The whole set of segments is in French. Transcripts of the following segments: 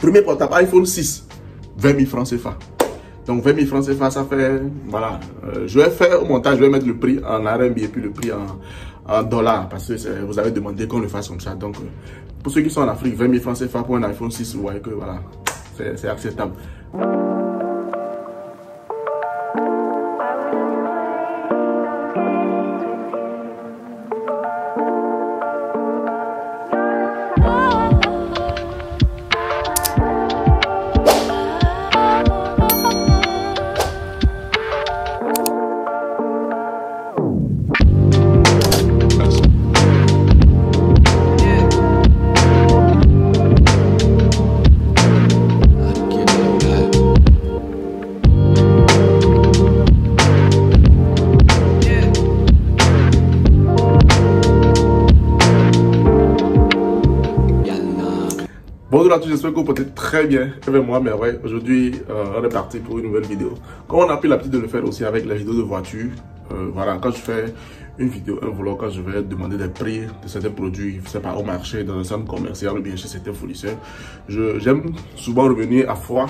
Premier portable iPhone 6, 20 000 francs CFA. Donc 20 000 francs CFA, ça fait, voilà, je vais faire au montage, je vais mettre le prix en RMB et puis le prix en dollars, parce que vous avez demandé qu'on le fasse comme ça. Donc pour ceux qui sont en Afrique, 20 000 francs CFA pour un iPhone 6, vous voyez que voilà, c'est acceptable. Bonjour à tous, j'espère que vous portez très bien avec moi, mais ouais, aujourd'hui on est parti pour une nouvelle vidéo. Comme on a pris l'habitude de le faire aussi avec la vidéo de voiture, voilà, quand je fais une vidéo, un vlog, quand je vais demander des prix de certains produits, je sais pas, au marché, dans un centre commercial ou bien chez certains fournisseurs, j'aime souvent revenir à froid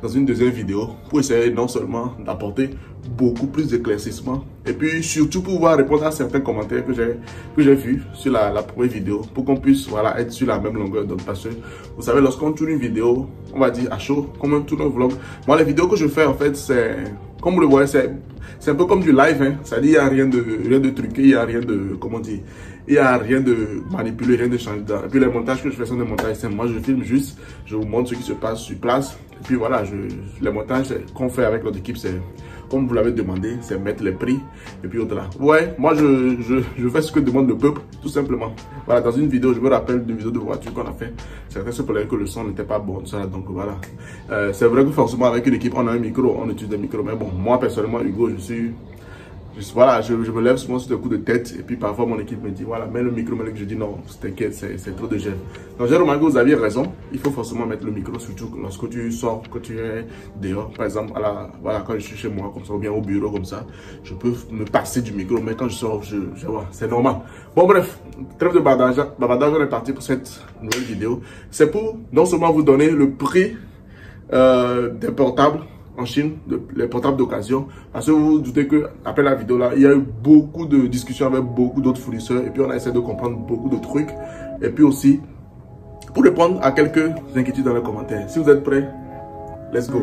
dans une deuxième vidéo pour essayer non seulement d'apporter beaucoup plus d'éclaircissement et puis surtout pouvoir répondre à certains commentaires que j'ai vus sur la première vidéo pour qu'on puisse voilà, être sur la même longueur d'onde. Parce que vous savez, lorsqu'on tourne une vidéo, on va dire à chaud, comme on tourne un vlog, moi les vidéos que je fais en fait, c'est comme vous le voyez, c'est un peu comme du live, hein. C'est-à-dire il n'y a rien de truqué, il n'y a rien de, comment dire, il n'y a rien de manipulé, rien de changé. Et puis les montages que je fais sont des montages simples. Moi je filme juste, je vous montre ce qui se passe sur place. Et puis voilà, les montages qu'on fait avec notre équipe, c'est comme vous l'avez demandé, c'est mettre les prix et puis au-delà. Ouais, moi je fais ce que demande le peuple, tout simplement. Voilà, dans une vidéo, je me rappelle d'une vidéo de voiture qu'on a fait. Certains se plaignaient que le son n'était pas bon, ça, donc voilà. C'est vrai que forcément avec une équipe, on a un micro, on utilise des micros. Mais bon, moi personnellement, Hugo, voilà, je me lève souvent sur des coups de tête et puis parfois mon équipe me dit voilà, mets le micro, mais je dis non, t'inquiète, c'est trop de gêne. Donc j'ai remarqué que vous aviez raison, il faut forcément mettre le micro, surtout lorsque tu sors, que tu es dehors. Par exemple, voilà, quand je suis chez moi comme ça ou bien au bureau comme ça, je peux me passer du micro, mais quand je sors, je vois, c'est normal. Bon bref, trêve de bavardage, on est parti pour cette nouvelle vidéo. C'est pour non seulement vous donner le prix des portables en Chine, les portables d'occasion, parce que vous vous doutez que après la vidéo là, il y a eu beaucoup de discussions avec beaucoup d'autres fournisseurs et puis on a essayé de comprendre beaucoup de trucs et puis aussi pour répondre à quelques inquiétudes dans les commentaires. Si vous êtes prêts, let's go.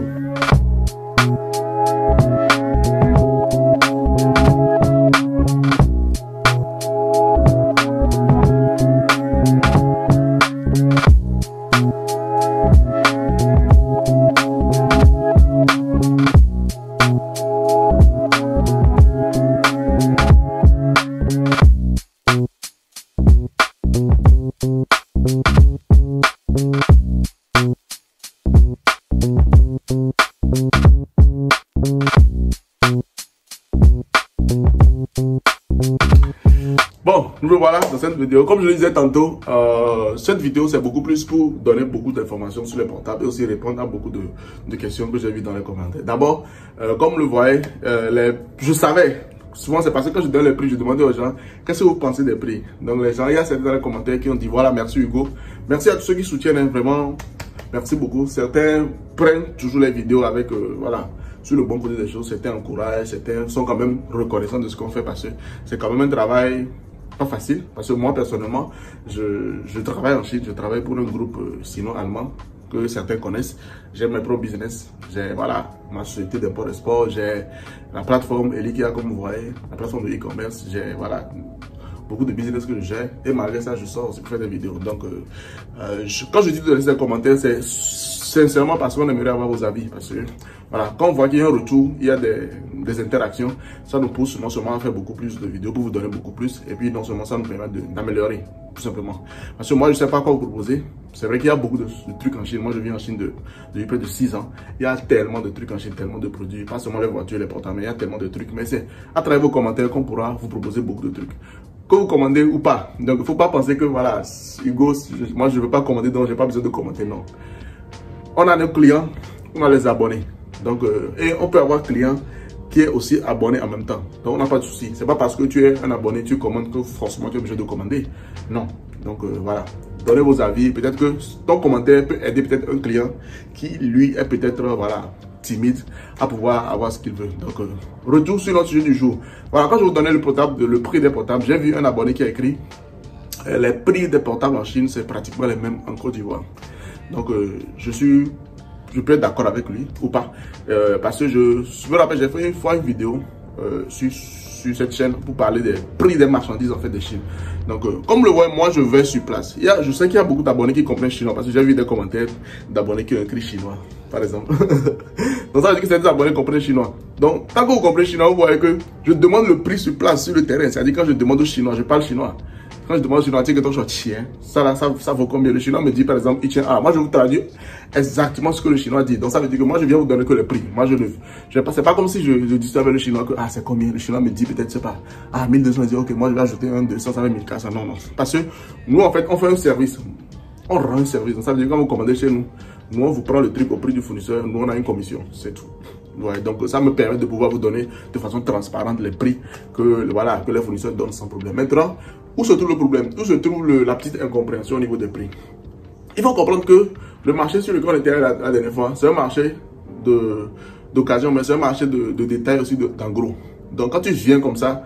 Bon, nous voilà dans cette vidéo. Comme je le disais tantôt, cette vidéo c'est beaucoup plus pour donner beaucoup d'informations sur les portables et aussi répondre à beaucoup de questions que j'ai vues dans les commentaires. D'abord, comme vous le voyez, je savais, souvent c'est parce que quand je donne les prix, je demandais aux gens qu'est-ce que vous pensez des prix. Donc les gens, il y a certains dans les commentaires qui ont dit voilà, merci Hugo, merci à tous ceux qui soutiennent, hein, vraiment, merci beaucoup. Certains prennent toujours les vidéos avec, voilà, sur le bon côté des choses, certains encouragent, certains sont quand même reconnaissants de ce qu'on fait parce que c'est quand même un travail pas facile, parce que moi personnellement je travaille en Chine, je travaille pour un groupe sino-allemand que certains connaissent. J'ai mes propres business, j'ai voilà ma société d'import-export, j'ai la plateforme Elikia comme vous voyez, la plateforme de e-commerce, j'ai voilà beaucoup de business que je gère et malgré ça je sors aussi pour faire des vidéos. Donc quand je dis de laisser des commentaires, c'est sincèrement parce qu'on aimerait avoir vos avis, parce que voilà, quand on voit qu'il y a un retour, il y a des interactions, ça nous pousse non seulement à faire beaucoup plus de vidéos pour vous donner beaucoup plus, et puis non seulement ça nous permet d'améliorer, tout simplement. Parce que moi, je ne sais pas quoi vous proposer. C'est vrai qu'il y a beaucoup de trucs en Chine. Moi, je vis en Chine depuis près de 6 ans. Il y a tellement de trucs en Chine, tellement de produits, pas seulement les voitures, les portables, mais il y a tellement de trucs. Mais c'est à travers vos commentaires qu'on pourra vous proposer beaucoup de trucs. Que vous commandez ou pas. Donc, il ne faut pas penser que, voilà, Hugo, moi, je ne veux pas commander, donc je n'ai pas besoin de commenter, non. On a nos clients, on a les abonnés. Donc, et on peut avoir client qui est aussi abonné en même temps. Donc, on n'a pas de souci. C'est pas parce que tu es un abonné, tu commandes que forcément tu es obligé de commander. Non. Donc, voilà. donnez vos avis. Peut-être que ton commentaire peut aider peut-être un client qui, lui, est peut-être, voilà, timide à pouvoir avoir ce qu'il veut. Donc, retour sur notre sujet du jour. Voilà, quand je vous donnais le prix des portables, j'ai vu un abonné qui a écrit les prix des portables en Chine, c'est pratiquement les mêmes en Côte d'Ivoire. Donc, je peux être d'accord avec lui ou pas. Parce que je me rappelle, j'ai fait une fois une vidéo sur cette chaîne pour parler des prix des marchandises en fait de Chine. Donc, comme le voyez, moi je vais sur place. Je sais qu'il y a beaucoup d'abonnés qui comprennent chinois parce que j'ai vu des commentaires d'abonnés qui ont écrit chinois, par exemple. Donc, ça veut dire que certains abonnés comprennent chinois. Donc, tant que vous comprenez chinois, vous voyez que je demande le prix sur place, sur le terrain. C'est-à-dire quand je demande au chinois, je parle chinois. Quand je demande au chinois, tu sais que ton choix tient, ça vaut combien? Le chinois me dit par exemple, il tient A. Moi, je vous traduis exactement ce que le chinois dit. Donc, ça veut dire que moi, je viens vous donner que le prix. Moi, c'est pas comme si je disais avec le chinois que, c'est combien? Le chinois me dit peut-être, c'est pas, 1200, je dis, ok, moi, je vais ajouter un 200, ça va 1400. Non, non. Parce que nous, en fait, on fait un service. On rend un service. Donc, ça veut dire que quand vous commandez chez nous, on vous prend le truc au prix du fournisseur, nous, on a une commission. C'est tout. Ouais, donc ça me permet de pouvoir vous donner de façon transparente les prix que les fournisseurs donnent sans problème. Maintenant, où se trouve le problème? Où se trouve la petite incompréhension au niveau des prix? Il faut comprendre que le marché sur lequel on était la dernière fois, c'est un marché d'occasion, mais c'est un marché de détail aussi, d'en gros. Donc quand tu viens comme ça,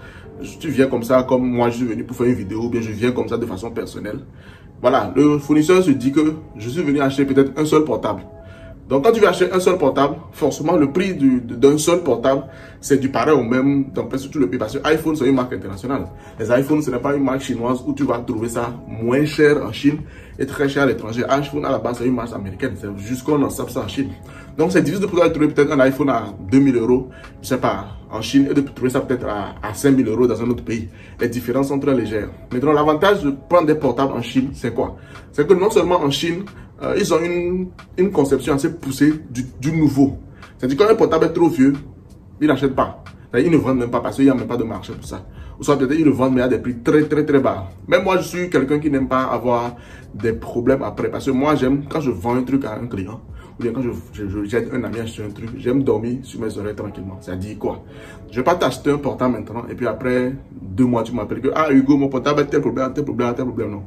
comme moi je suis venu pour faire une vidéo, ou bien je viens comme ça de façon personnelle. Voilà, le fournisseur se dit que je suis venu acheter peut-être un seul portable. Donc, quand tu vas acheter un seul portable, forcément, le prix d'un seul portable, c'est du pareil au même dans presque tout le pays. Parce que iPhone, c'est une marque internationale. Les iPhones, ce n'est pas une marque chinoise où tu vas trouver ça moins cher en Chine et très cher à l'étranger. iPhone, à la base, c'est une marque américaine. C'est juste qu'on en sait ça en Chine. Donc, c'est difficile de pouvoir trouver peut-être un iPhone à 2000 €, je sais pas, en Chine, et de trouver ça peut-être à 5000 € dans un autre pays. Les différences sont très légères. Maintenant, l'avantage de prendre des portables en Chine, c'est quoi? C'est que non seulement en Chine, ils ont une conception assez poussée du nouveau. C'est-à-dire quand un portable est trop vieux, ils n'achètent pas. Ils ne vendent même pas parce qu'il n'y a même pas de marché pour ça. Ou soit peut-être ils le vendent mais à des prix très très très bas. Même moi je suis quelqu'un qui n'aime pas avoir des problèmes après. Parce que moi j'aime, quand je vends un truc à un client, ou bien quand j'aide un ami à acheter un truc, j'aime dormir sur mes oreilles tranquillement. C'est-à-dire quoi? Je ne vais pas t'acheter un portable maintenant et puis après 2 mois tu m'appelles que Hugo, mon portable a tel problème, tel problème, tel problème. Non.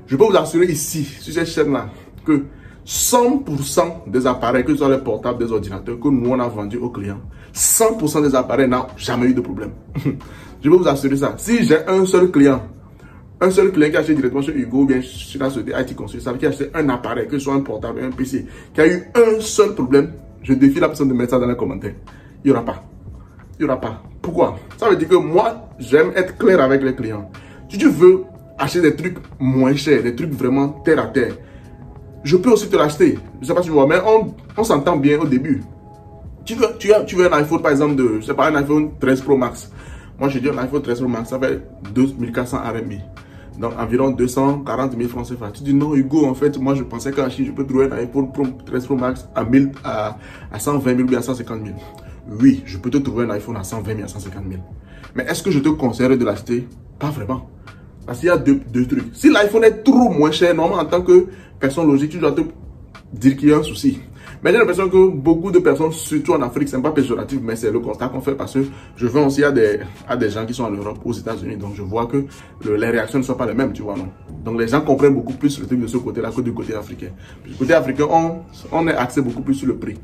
Je peux vous assurer ici, sur cette chaîne-là, que 100% des appareils, que ce soit les portables, des ordinateurs que nous on a vendus aux clients, 100% des appareils n'ont jamais eu de problème. Je peux vous assurer ça. Si j'ai un seul client qui a acheté directement chez Hugo ou bien chez la société IT Consult, qui a acheté un appareil, que ce soit un portable, un PC, qui a eu un seul problème, je défie la personne de mettre ça dans les commentaires. Il n'y aura pas. Il n'y aura pas. Pourquoi? Ça veut dire que moi, j'aime être clair avec les clients. Si tu veux acheter des trucs moins chers, des trucs vraiment terre à terre, je peux aussi te l'acheter. Je ne sais pas si tu vois, mais on s'entend bien au début. Tu veux un iPhone, par exemple, je sais pas, un iPhone 13 Pro Max. Moi, je dis un iPhone 13 Pro Max, ça fait 2400 RMB. Donc, environ 240 000 francs CFA. Tu dis, non, Hugo, en fait, moi, je pensais qu'en Chine, je peux trouver un iPhone 13 Pro Max à 120 000 ou à 150 000. Oui, je peux te trouver un iPhone à 120 000, à 150 000. Mais est-ce que je te conseillerais de l'acheter? Pas vraiment. Parce qu'il y a deux trucs. Si l'iPhone est trop moins cher, normalement, en tant que personne logique, tu dois te dire qu'il y a un souci. Mais j'ai l'impression que beaucoup de personnes, surtout en Afrique, c'est pas péjoratif, mais c'est le constat qu'on fait parce que je vais aussi à des gens qui sont en Europe, aux États-Unis. Donc, je vois que les réactions ne sont pas les mêmes, tu vois, non? Donc, les gens comprennent beaucoup plus le truc de ce côté-là que du côté africain. Du côté africain, on est axé beaucoup plus sur le prix.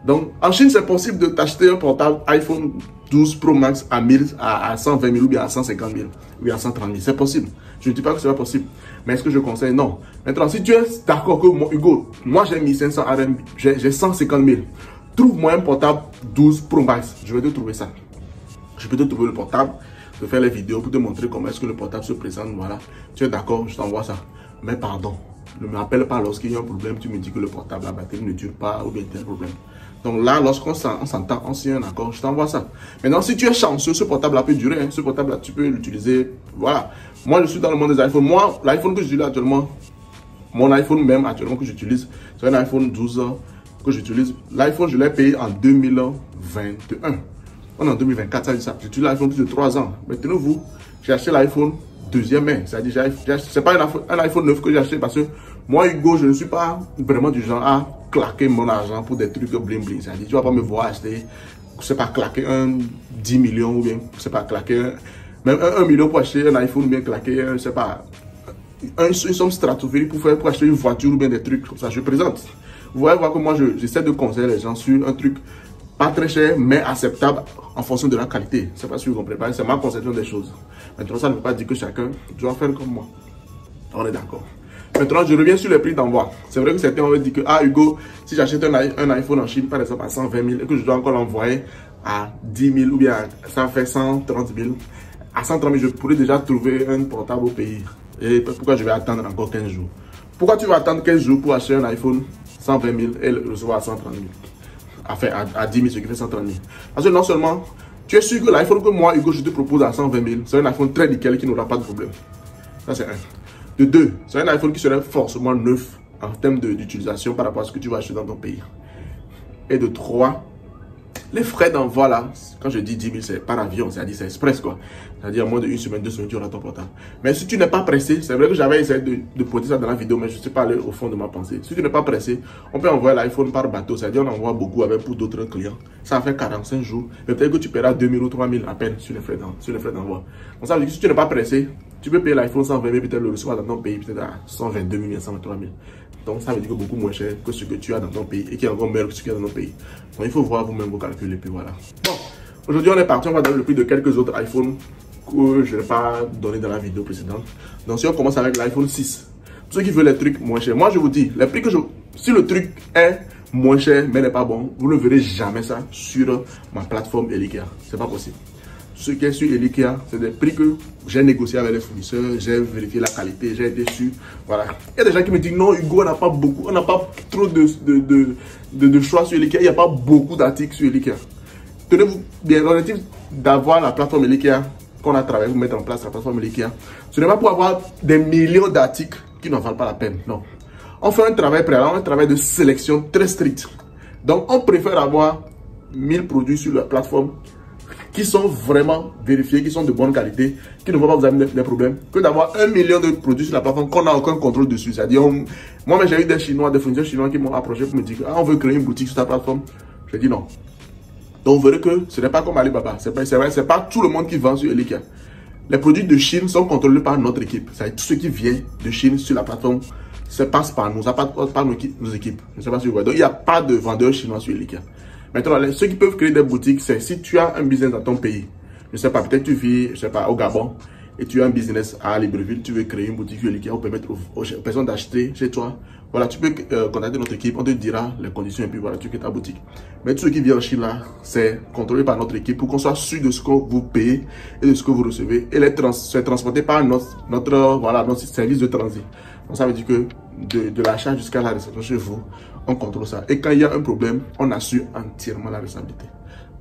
Donc, en Chine, c'est possible de t'acheter un portable iPhone 12 Pro Max à 120 000 ou bien à 150 000 ou bien à 130 000. C'est possible. Je ne dis pas que c'est pas possible. Mais est-ce que je conseille? Non. Maintenant, si tu es d'accord que Hugo, moi j'ai 1500 RMB, j'ai 150 000. Trouve-moi un portable 12 Pro Max. Je vais te trouver ça. Je peux te trouver le portable, te faire les vidéos pour te montrer comment est-ce que le portable se présente. Voilà. Tu es d'accord? Je t'envoie ça. Mais pardon. Ne m'appelle pas lorsqu'il y a un problème. Tu me dis que le portable, la batterie ne dure pas ou bien tel problème. Donc là, lorsqu'on s'entend, on signe un accord, je t'envoie ça. Maintenant, si tu es chanceux, ce portable-là peut durer. Hein. Ce portable-là, tu peux l'utiliser. Voilà. Moi, je suis dans le monde des iPhones. Moi, l'iPhone que j'utilise actuellement, mon iPhone même actuellement que j'utilise, c'est un iPhone 12 que j'utilise. L'iPhone, je l'ai payé en 2021. On est en 2024, ça dit ça. J'utilise l'iPhone plus de 3 ans. Maintenant, vous, j'ai acheté l'iPhone deuxième main. C'est-à-dire, c'est pas un iPhone 9 que j'ai acheté parce que moi, Hugo, je ne suis pas vraiment du genre à claquer mon argent pour des trucs bling bling. C'est-à-dire, tu vas pas me voir acheter, c'est pas claquer 10 millions ou bien, c'est pas claquer même 1 million pour acheter un iPhone ou bien claquer, c'est pas une somme stratosphérique pour acheter une voiture ou bien des trucs comme ça. Je présente. Vous voyez voir que moi, j'essaie de conseiller les gens sur un truc pas très cher, mais acceptable en fonction de la qualité. C'est pas si vous comprenez, c'est ma conception des choses. Maintenant, ça ne veut pas dire que chacun doit faire comme moi. On est d'accord. Maintenant, je reviens sur les prix d'envoi. C'est vrai que certains ont dit que, ah Hugo, si j'achète un iPhone en Chine, par exemple à 120 000, et que je dois encore l'envoyer à 10 000 ou bien ça fait 130 000, à 130 000, je pourrais déjà trouver un portable au pays. Et pourquoi je vais attendre encore 15 jours? Pourquoi tu vas attendre 15 jours pour acheter un iPhone 120 000 et le recevoir à 130 000? Enfin, à 10 000, ce qui fait 130 000. Parce que non seulement, tu es sûr que l'iPhone que moi, Hugo, je te propose à 120 000, c'est un iPhone très nickel qui n'aura pas de problème. Ça, c'est un. De deux, c'est un iPhone qui serait forcément neuf en termes d'utilisation par rapport à ce que tu vas acheter dans ton pays. Et de trois, les frais d'envoi là, quand je dis 10 000, c'est par avion, c'est-à-dire c'est express quoi. C'est-à-dire moins de 1 semaine, 2 semaines, tu auras ton portable. Mais si tu n'es pas pressé, c'est vrai que j'avais essayé de pointer ça dans la vidéo, mais je ne suis pas allé au fond de ma pensée. Si tu n'es pas pressé, on peut envoyer l'iPhone par bateau, c'est-à-dire on envoie beaucoup avec pour d'autres clients. Ça fait 45 jours, mais peut-être que tu paieras 2 000 ou 3 000 à peine sur les frais d'envoi. Donc ça veut dire que si tu n'es pas pressé, tu peux payer l'iPhone 120 000, peut-être le recevoir dans ton pays, peut-être à 122 000, 123 000. Donc ça veut dire que beaucoup moins cher que ce que tu as dans ton pays et qui est encore meilleur que ce qu'il y a dans nos pays. Donc il faut voir vous-même vos calculs et puis voilà. Bon, aujourd'hui on est parti, on va donner le prix de quelques autres iPhones que je n'ai pas donné dans la vidéo précédente. Donc si on commence avec l'iPhone 6, pour ceux qui veulent les trucs moins chers, moi je vous dis, les prix que si le truc est moins cher mais n'est pas bon, vous ne verrez jamais ça sur ma plateforme Elikia. C'est pas possible. Ce qui est sur Elikia, c'est des prix que j'ai négocié avec les fournisseurs, j'ai vérifié la qualité, j'ai été sûr. Voilà. Il y a des gens qui me disent non, Hugo, on n'a pas beaucoup, on n'a pas trop de choix sur Elikia, il n'y a pas beaucoup d'articles sur Elikia. Tenez-vous bien, l'objectif d'avoir la plateforme Elikia qu'on a travaillé pour mettre en place la plateforme Elikia, ce n'est pas pour avoir des millions d'articles qui n'en valent pas la peine, non. On fait un travail préalable, un travail de sélection très strict. Donc, on préfère avoir 1000 produits sur la plateforme qui sont vraiment vérifiés, qui sont de bonne qualité, qui ne vont pas vous amener des problèmes, que d'avoir 1 million de produits sur la plateforme qu'on n'a aucun contrôle dessus. C'est-à-dire, moi, j'ai eu des Chinois, des fournisseurs chinois qui m'ont approché pour me dire ah, on veut créer une boutique sur ta plateforme. Je dis non. Donc, vous verrez que ce n'est pas comme Alibaba. C'est pas tout le monde qui vend sur Elikia. Les produits de Chine sont contrôlés par notre équipe. C'est-à-dire, tout ce qui vient de Chine sur la plateforme, ça passe par nous, ça passe par nos équipes. Je ne sais pas si vous voyez. Donc, il n'y a pas de vendeurs chinois sur Elikia. Maintenant, ceux qui peuvent créer des boutiques, c'est si tu as un business dans ton pays. Je ne sais pas, peut-être tu vis, je sais pas, au Gabon et tu as un business à Libreville, tu veux créer une boutique Elikia pour permettre aux personnes d'acheter chez toi. Voilà, tu peux contacter notre équipe, on te dira les conditions et puis voilà, tu crées ta boutique. Mais tout ce qui vient en Chine là, c'est contrôlé par notre équipe pour qu'on soit sûr de ce que vous payez et de ce que vous recevez. Et c'est transporté par notre service de transit. Donc ça veut dire que de l'achat jusqu'à la réception chez vous, on contrôle ça. Et quand il y a un problème, on assure entièrement la responsabilité.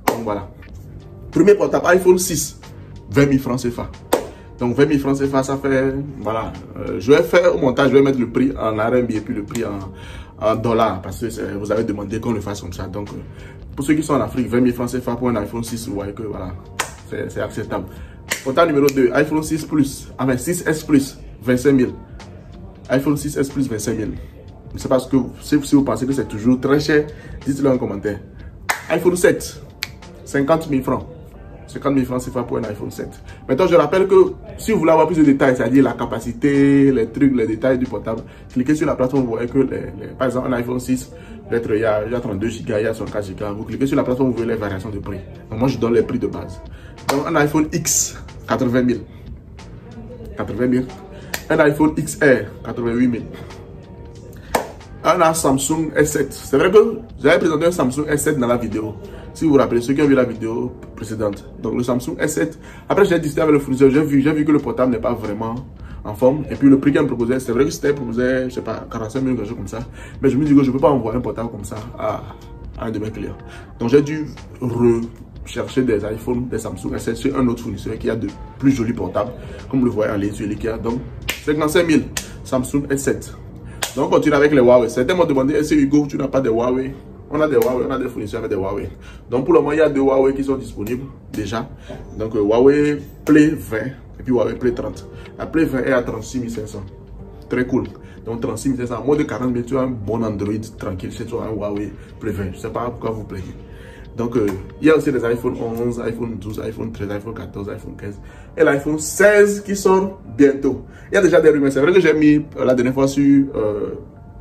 Donc voilà. Premier portable iPhone 6, 20 000 francs CFA. Donc 20 000 francs CFA, ça fait, voilà. Je vais faire au montage, je vais mettre le prix en RMB et puis le prix en dollars. Parce que vous avez demandé qu'on le fasse comme ça. Donc pour ceux qui sont en Afrique, 20 000 francs CFA pour un iPhone 6, vous voyez que voilà, c'est acceptable. Portable numéro 2, iPhone 6 Plus, enfin 6S Plus, 25 000. iPhone 6S Plus, 25 000. Je ne sais pas si vous pensez que c'est toujours très cher, dites-le en commentaire. iPhone 7, 50 000 francs. 50 000 francs, c'est pas pour un iPhone 7. Maintenant, je rappelle que si vous voulez avoir plus de détails, c'est-à-dire la capacité, les trucs, les détails du portable, cliquez sur la plateforme, vous voyez que, par exemple, un iPhone 6, peut-être il y a 32 Go, il y a 64 Go. Vous cliquez sur la plateforme, vous voyez les variations de prix. Donc, moi, je donne les prix de base. Donc, un iPhone X, 80 000. 80 000. Un iPhone XR, 88 000. Un Samsung S7. C'est vrai que j'avais présenté un Samsung S7 dans la vidéo. Si vous vous rappelez, ceux qui ont vu la vidéo précédente. Donc le Samsung S7. Après, j'ai discuté avec le fournisseur. J'ai vu que le portable n'est pas vraiment en forme. Et puis le prix qu'il me proposait, c'est vrai que c'était proposé, je sais pas, 45 000, quelque chose comme ça. Mais je me dis que je ne peux pas envoyer un portable comme ça à un de mes clients. Donc j'ai dû rechercher des iPhones, des Samsung S7 sur un autre fournisseur qui a de plus jolis portables. Comme vous le voyez en ligne sur Elikia. Donc 55 000 Samsung S7. Donc on continue avec les Huawei. Certains m'ont demandé, est-ce que Hugo, tu n'as pas de Huawei? On a des Huawei, on a des fournisseurs avec des Huawei. Donc pour le moment, il y a deux Huawei qui sont disponibles déjà. Donc Huawei Play 20 et puis Huawei Play 30. La Play 20 est à 36 500. Très cool. Donc 36 500, à moins de 40 000, tu as un bon Android tranquille chez toi, un Huawei Play 20. Je ne sais pas pourquoi vous plaignez. Donc, il y a aussi les iPhone 11, iPhone 12, iPhone 13, iPhone 14, iPhone 15 et l'iPhone 16 qui sort bientôt. Il y a déjà des rumeurs. C'est vrai que j'ai mis la dernière fois sur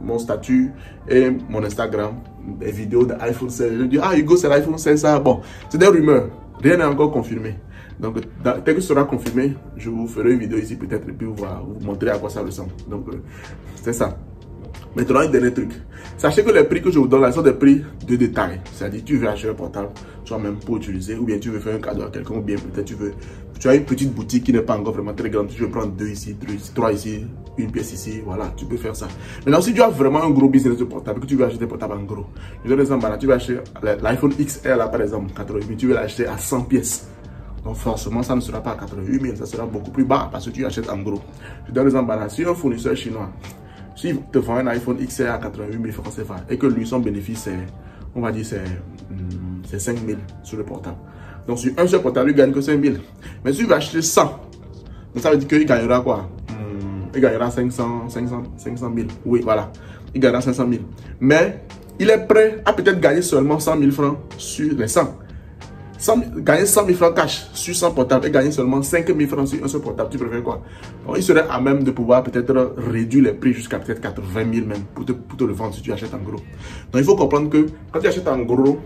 mon statut et mon Instagram des vidéos d'iPhone 16. Je dis, ah Hugo, c'est l'iPhone 16 ça. Bon, c'est des rumeurs. Rien n'est encore confirmé. Donc, dès que ce sera confirmé, je vous ferai une vidéo ici peut-être et puis vous montrer à quoi ça ressemble. Donc, c'est ça. Maintenant, un dernier truc. Sachez que les prix que je vous donne là sont des prix de détail. C'est-à-dire, tu veux acheter un portable toi-même pour utiliser, ou bien tu veux faire un cadeau à quelqu'un, ou bien peut-être tu as une petite boutique qui n'est pas encore vraiment très grande. Tu veux prendre 2 ici, 3 ici, une pièce ici, voilà, tu peux faire ça. Maintenant, si tu as vraiment un gros business de portable, que tu veux acheter des portables en gros, je donne un exemple, tu veux acheter l'iPhone XR là, par exemple, 88 000, tu veux l'acheter à 100 pièces. Donc forcément, ça ne sera pas à 88 000, ça sera beaucoup plus bas parce que tu achètes en gros. Je donne un exemple, si un fournisseur chinois, s'il te vend un iPhone XR à 88 000 francs CFA et que lui, son bénéfice, c'est, on va dire, c'est 5 000 sur le portable. Donc, sur un seul portable, il ne gagne que 5 000. Mais si il va acheter 100, donc ça veut dire qu'il gagnera quoi? Il gagnera 500 000. Oui, voilà. Il gagnera 500 000. Mais il est prêt à peut-être gagner seulement 100 000 francs sur les 100. Gagner 100 000 francs cash sur 100 portables et gagner seulement 5 000 francs sur un seul portable, tu préfères quoi? Donc, il serait à même de pouvoir peut-être réduire les prix jusqu'à peut-être 80 000 même pour te le vendre si tu achètes en gros. Donc il faut comprendre que quand tu achètes en gros,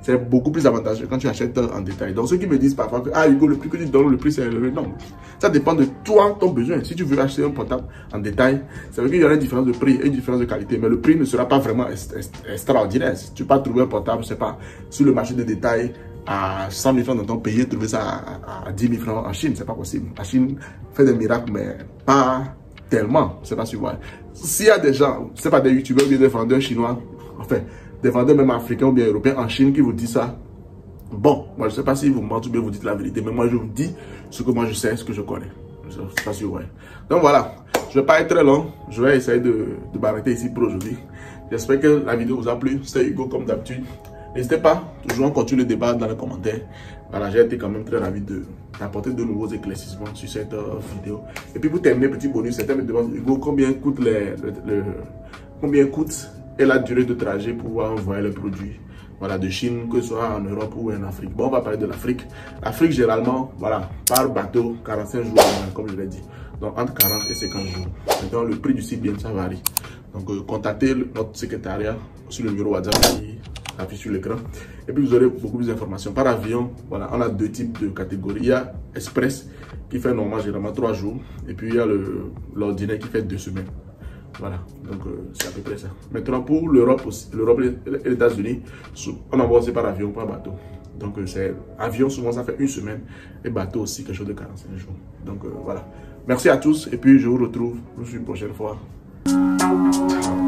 c'est beaucoup plus avantageux quand tu achètes en détail. Donc ceux qui me disent parfois que ah Hugo, le prix que tu donnes, le prix c'est élevé. Non, ça dépend de toi, ton besoin. Si tu veux acheter un portable en détail, ça veut dire qu'il y aura une différence de prix et une différence de qualité. Mais le prix ne sera pas vraiment extraordinaire. Si tu ne peux pas trouver un portable, je sais pas, sur le marché de détail à 100 000 francs dans ton pays, trouver ça à 10 000 francs en Chine, c'est pas possible. La Chine fait des miracles, mais pas tellement. C'est pas si vous voyez. S'il y a des gens, c'est pas des youtubeurs ou des vendeurs chinois, enfin, des vendeurs même africains ou bien européens en Chine qui vous disent ça, bon, moi je sais pas si vous mentez ou bien vous dites la vérité, mais moi je vous dis ce que moi je sais, ce que je connais. Je sais pas si vous voyez. Donc voilà, je vais pas être très long, je vais essayer de m'arrêter ici pour aujourd'hui. J'espère que la vidéo vous a plu. C'était Hugo comme d'habitude. N'hésitez pas, toujours on continue le débat dans les commentaires. Voilà, j'ai été quand même très ravi d'apporter de nouveaux éclaircissements sur cette vidéo. Et puis pour terminer, petit bonus, certains me demandent, Hugo, combien coûte et la durée de trajet pour pouvoir envoyer les produits, voilà, de Chine, que ce soit en Europe ou en Afrique. Bon, on va parler de l'Afrique. L'Afrique, généralement, voilà, par bateau, 45 jours, comme je l'ai dit. Donc, entre 40 et 50 jours. Maintenant, le prix du site, bien, ça varie. Donc, contactez notre secrétariat sur le numéro WhatsApp qui affiche sur l'écran. Et puis, vous aurez beaucoup plus d'informations. Par avion, voilà, on a 2 types de catégories. Il y a Express, qui fait normalement, généralement, 3 jours. Et puis, il y a l'ordinaire qui fait 2 semaines. Voilà, donc c'est à peu près ça. Maintenant pour l'Europe et les États-Unis, on envoie aussi par avion, par bateau. Donc c'est avion, souvent ça fait 1 semaine, et bateau aussi quelque chose de 45 jours. Donc voilà. Merci à tous et puis je vous retrouve une prochaine fois. Ciao.